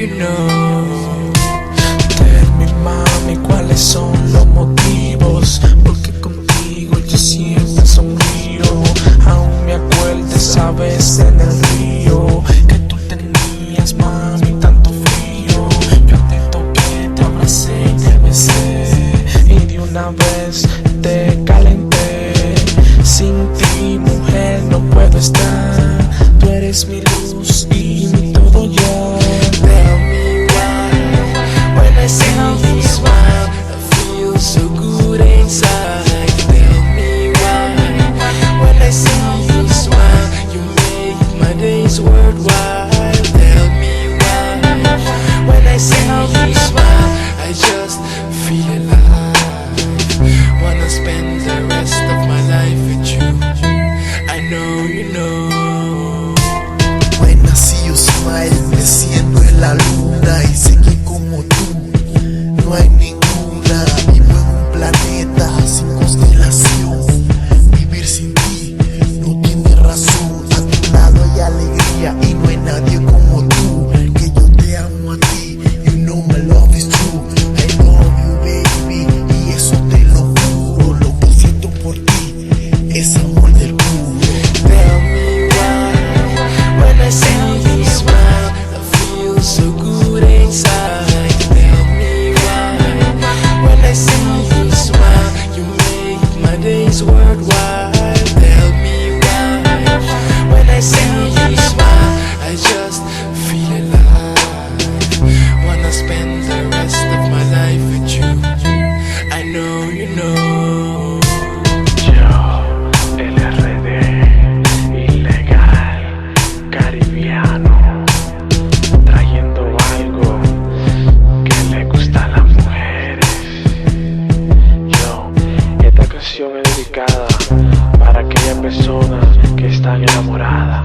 you know. Tell me, mami, cuáles son los motivos, porque contigo yo siempre sonrío. Aún me acuerdo esa vez en el río que tú tenías, mami, tanto frío. Yo te toqué, te abracé y te besé, y de una vez te calenté. Sin ti, mujer, no puedo estar. Tú eres mi luz y mi todo ya. Tell me why, when I see you smile, I feel so good inside. Tell me why, when I see you smile, you make my days worthwhile. Tell me why, when I see you smile, I just feel alive. Wanna spend the rest of my life with you. I know you know. When I see you smile, me siento en la luna y sé que como tú no hay ninguna. Vivo en un planeta sin constelación. Vivir sin ti no tiene razón. A tu lado hay alegría y no hay nadie como tú. Que yo te amo a ti, you know my love is true. I love you, baby, y eso te lo juro. Lo que siento por ti es amor del puro. Tell me why, when I see you smile, I feel so good inside. Tell me why, when I see you smile, you make my days worthwhile. Tell me why, when I see you smile, I just feel alive. Wanna spend the rest of my life with you. I know you know. Yo, el RD, ilegal, caribiano, trayendo algo que le gusta a las mujeres. Yo, esta canción es dedicada para aquellas personas que están enamoradas.